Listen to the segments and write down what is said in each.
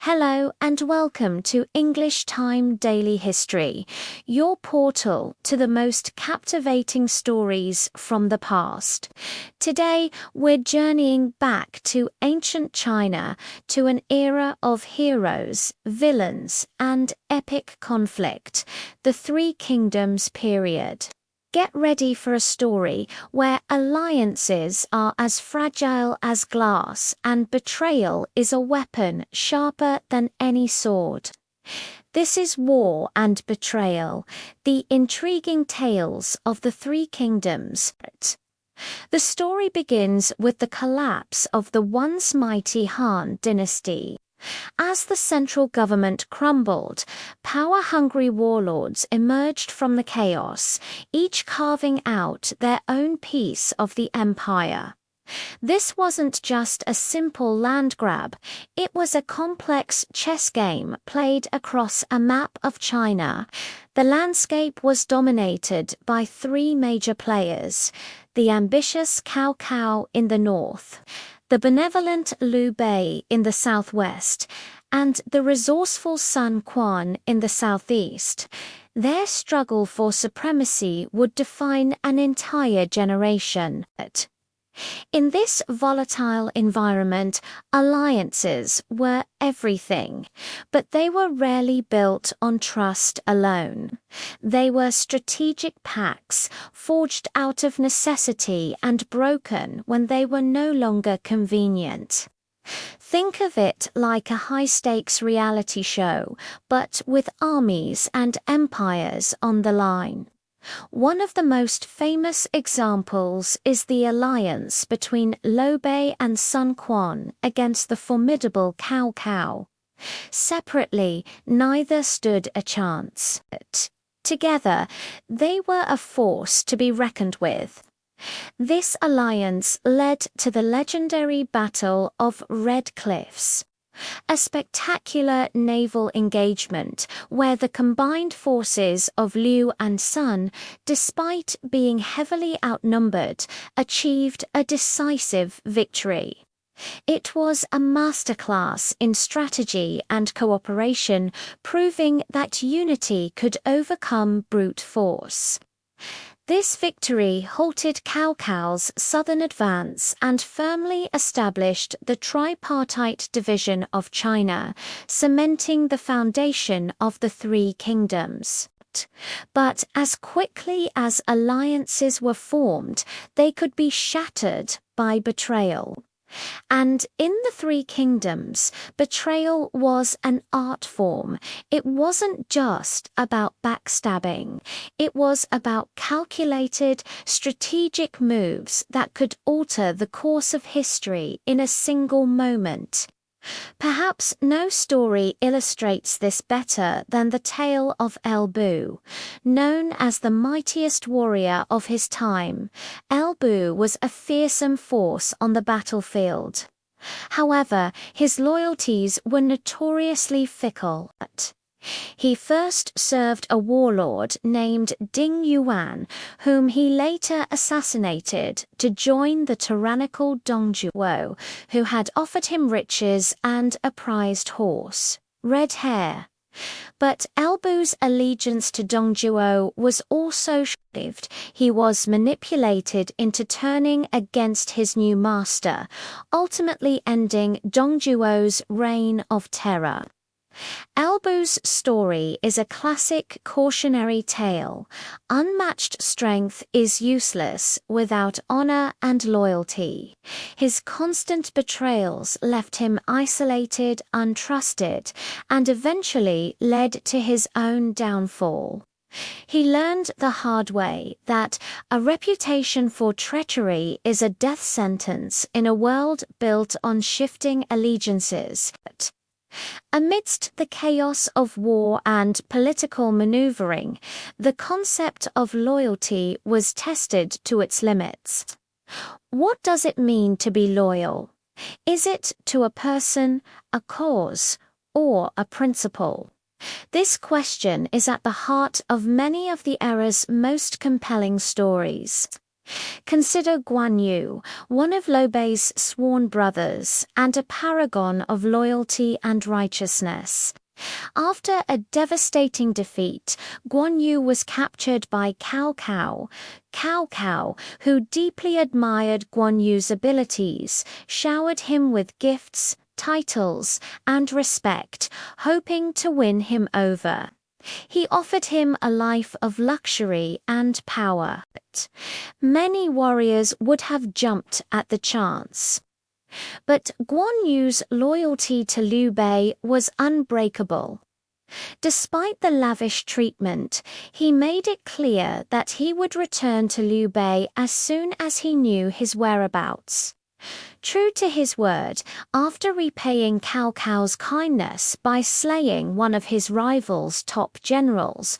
Hello and welcome to English Time Daily History, your portal to the most captivating stories from the past. Today, we're journeying back to ancient China, to an era of heroes, villains, and epic conflict, the Three Kingdoms period. Get ready for a story where alliances are as fragile as glass and betrayal is a weapon sharper than any sword. This is War and Betrayal, the intriguing tales of the Three Kingdoms. The story begins with the collapse of the once mighty Han dynasty. As the central government crumbled, power-hungry warlords emerged from the chaos, each carving out their own piece of the empire. This wasn't just a simple land grab, it was a complex chess game played across a map of China. The landscape was dominated by three major players: the ambitious Cao Cao in the north, the benevolent Liu Bei in the southwest, and the resourceful Sun Quan in the southeast. Their struggle for supremacy would define an entire generation. In this volatile environment, alliances were everything, but they were rarely built on trust alone. They were strategic pacts, forged out of necessity and broken when they were no longer convenient. Think of it like a high-stakes reality show, but with armies and empires on the line. One of the most famous examples is the alliance between Liu Bei and Sun Quan against the formidable Cao Cao. Separately, neither stood a chance. Together, they were a force to be reckoned with. This alliance led to the legendary Battle of Red Cliffs, a spectacular naval engagement where the combined forces of Liu and Sun, despite being heavily outnumbered, achieved a decisive victory. It was a masterclass in strategy and cooperation, proving that unity could overcome brute force. This victory halted Cao Cao's southern advance and firmly established the tripartite division of China, cementing the foundation of the Three Kingdoms. But as quickly as alliances were formed, they could be shattered by betrayal. And in the Three Kingdoms, betrayal was an art form. It wasn't just about backstabbing. It was about calculated, strategic moves that could alter the course of history in a single moment. Perhaps no story illustrates this better than the tale of Bu. Known as the mightiest warrior of his time, Bu was a fearsome force on the battlefield. However, his loyalties were notoriously fickle. He first served a warlord named Ding Yuan, whom he later assassinated to join the tyrannical Dongzhuo, who had offered him riches and a prized horse, red hair. But Bu's allegiance to Dongzhuo was also short-lived. He was manipulated into turning against his new master, ultimately ending Dongzhuo's reign of terror. Bu's story is a classic cautionary tale. Unmatched strength is useless without honor and loyalty. His constant betrayals left him isolated, untrusted, and eventually led to his own downfall. He learned the hard way that a reputation for treachery is a death sentence in a world built on shifting allegiances. Amidst the chaos of war and political maneuvering, the concept of loyalty was tested to its limits. What does it mean to be loyal? Is it to a person, a cause, or a principle? This question is at the heart of many of the era's most compelling stories. Consider Guan Yu, one of Liu Bei's sworn brothers, and a paragon of loyalty and righteousness. After a devastating defeat, Guan Yu was captured by Cao Cao. Cao Cao, who deeply admired Guan Yu's abilities, showered him with gifts, titles, and respect, hoping to win him over. He offered him a life of luxury and power. Many warriors would have jumped at the chance. But Guan Yu's loyalty to Liu Bei was unbreakable. Despite the lavish treatment, he made it clear that he would return to Liu Bei as soon as he knew his whereabouts. True to his word, after repaying Cao Cao's kindness by slaying one of his rival's top generals,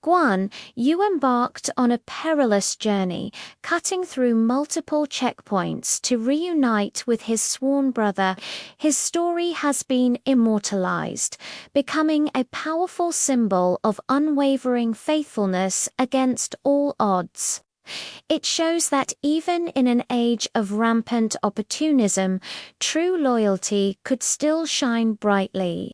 Guan Yu embarked on a perilous journey, cutting through multiple checkpoints to reunite with his sworn brother. His story has been immortalized, becoming a powerful symbol of unwavering faithfulness against all odds. It shows that even in an age of rampant opportunism, true loyalty could still shine brightly.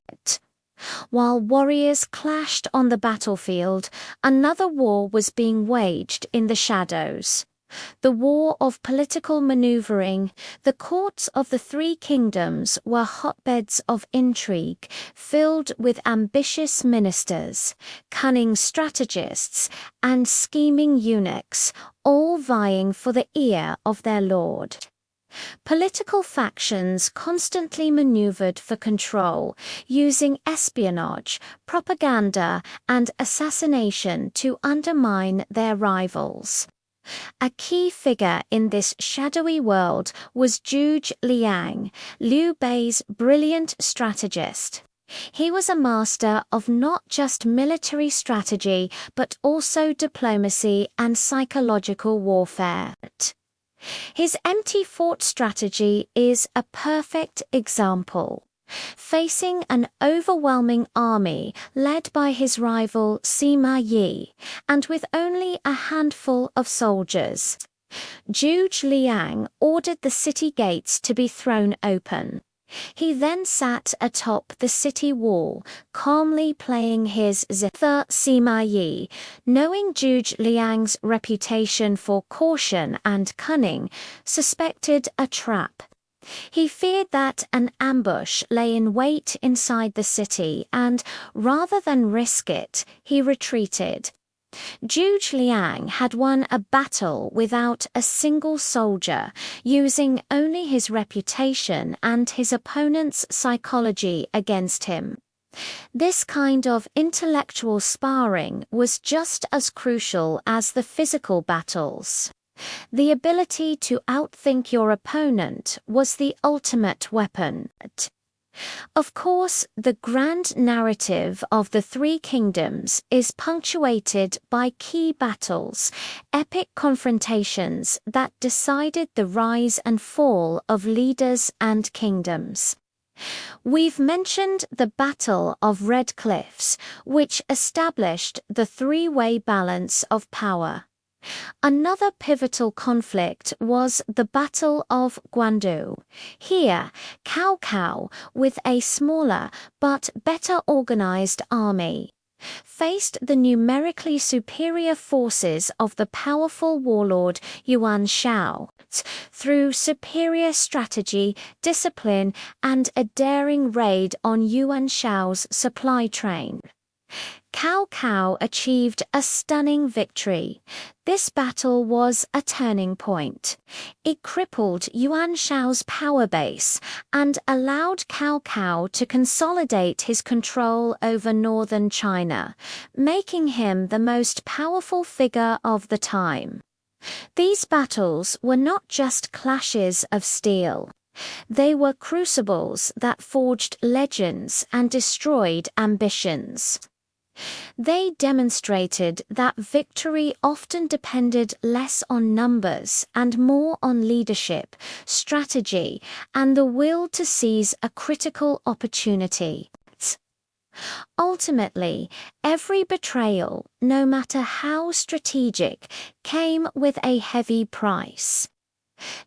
While warriors clashed on the battlefield, another war was being waged in the shadows. The war of political maneuvering. The courts of the three kingdoms were hotbeds of intrigue, filled with ambitious ministers, cunning strategists, and scheming eunuchs, all vying for the ear of their lord. Political factions constantly maneuvered for control, using espionage, propaganda, and assassination to undermine their rivals. A key figure in this shadowy world was Zhuge Liang, Liu Bei's brilliant strategist. He was a master of not just military strategy but also diplomacy and psychological warfare. His empty fort strategy is a perfect example. Facing an overwhelming army led by his rival Sima Yi, and with only a handful of soldiers, Zhuge Liang ordered the city gates to be thrown open. He then sat atop the city wall, calmly playing his zither. Sima Yi, knowing Zhuge Liang's reputation for caution and cunning, suspected a trap. He feared that an ambush lay in wait inside the city and, rather than risk it, he retreated. Zhuge Liang had won a battle without a single soldier, using only his reputation and his opponent's psychology against him. This kind of intellectual sparring was just as crucial as the physical battles. The ability to outthink your opponent was the ultimate weapon. Of course, the grand narrative of the Three Kingdoms is punctuated by key battles, epic confrontations that decided the rise and fall of leaders and kingdoms. We've mentioned the Battle of Red Cliffs, which established the three-way balance of power. Another pivotal conflict was the Battle of Guandu. Here, Cao Cao, with a smaller but better organized army, faced the numerically superior forces of the powerful warlord Yuan Shao. Through superior strategy, discipline, and a daring raid on Yuan Shao's supply train, Cao Cao achieved a stunning victory. This battle was a turning point. It crippled Yuan Shao's power base and allowed Cao Cao to consolidate his control over northern China, making him the most powerful figure of the time. These battles were not just clashes of steel. They were crucibles that forged legends and destroyed ambitions. They demonstrated that victory often depended less on numbers and more on leadership, strategy, and the will to seize a critical opportunity. Ultimately, every betrayal, no matter how strategic, came with a heavy price.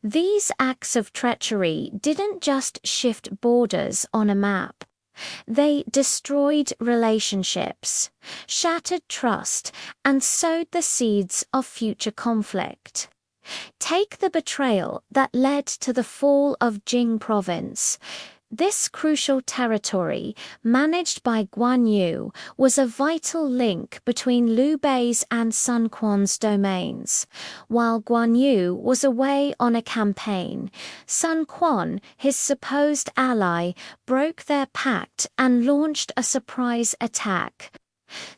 These acts of treachery didn't just shift borders on a map. They destroyed relationships, shattered trust, and sowed the seeds of future conflict. Take the betrayal that led to the fall of Jing province. This crucial territory, managed by Guan Yu, was a vital link between Liu Bei's and Sun Quan's domains. While Guan Yu was away on a campaign, Sun Quan, his supposed ally, broke their pact and launched a surprise attack.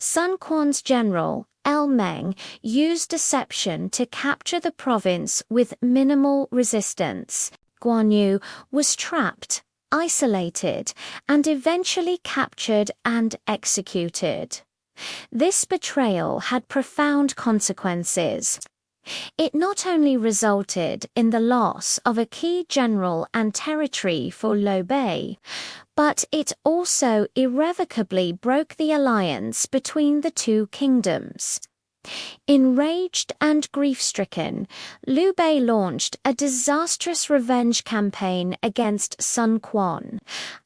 Sun Quan's general, El Meng, used deception to capture the province with minimal resistance. Guan Yu was trapped, isolated, and eventually captured and executed. This betrayal had profound consequences. It not only resulted in the loss of a key general and territory for Liu Bei, but it also irrevocably broke the alliance between the two kingdoms. Enraged and grief-stricken, Liu Bei launched a disastrous revenge campaign against Sun Quan,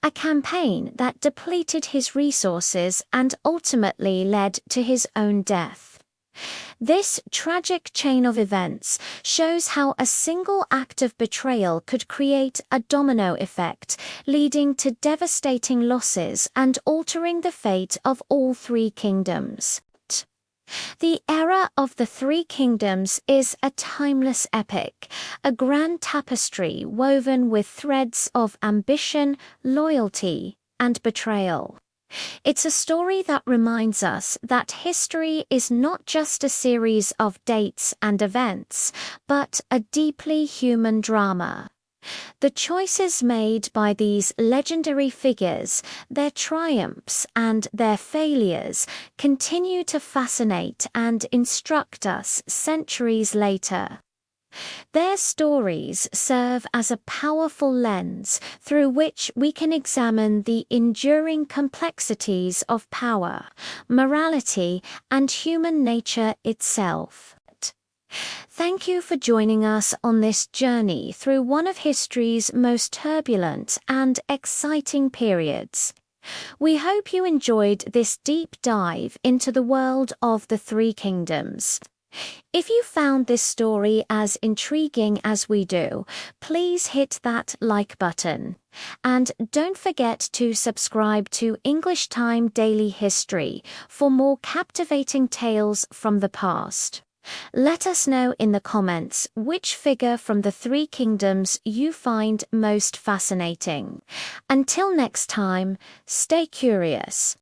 a campaign that depleted his resources and ultimately led to his own death. This tragic chain of events shows how a single act of betrayal could create a domino effect, leading to devastating losses and altering the fate of all three kingdoms. The era of the Three Kingdoms is a timeless epic, a grand tapestry woven with threads of ambition, loyalty, and betrayal. It's a story that reminds us that history is not just a series of dates and events, but a deeply human drama. The choices made by these legendary figures, their triumphs and their failures, continue to fascinate and instruct us centuries later. Their stories serve as a powerful lens through which we can examine the enduring complexities of power, morality, and human nature itself. Thank you for joining us on this journey through one of history's most turbulent and exciting periods. We hope you enjoyed this deep dive into the world of the Three Kingdoms. If you found this story as intriguing as we do, please hit that like button. And don't forget to subscribe to English Time Daily History for more captivating tales from the past. Let us know in the comments which figure from the Three Kingdoms you find most fascinating. Until next time, stay curious.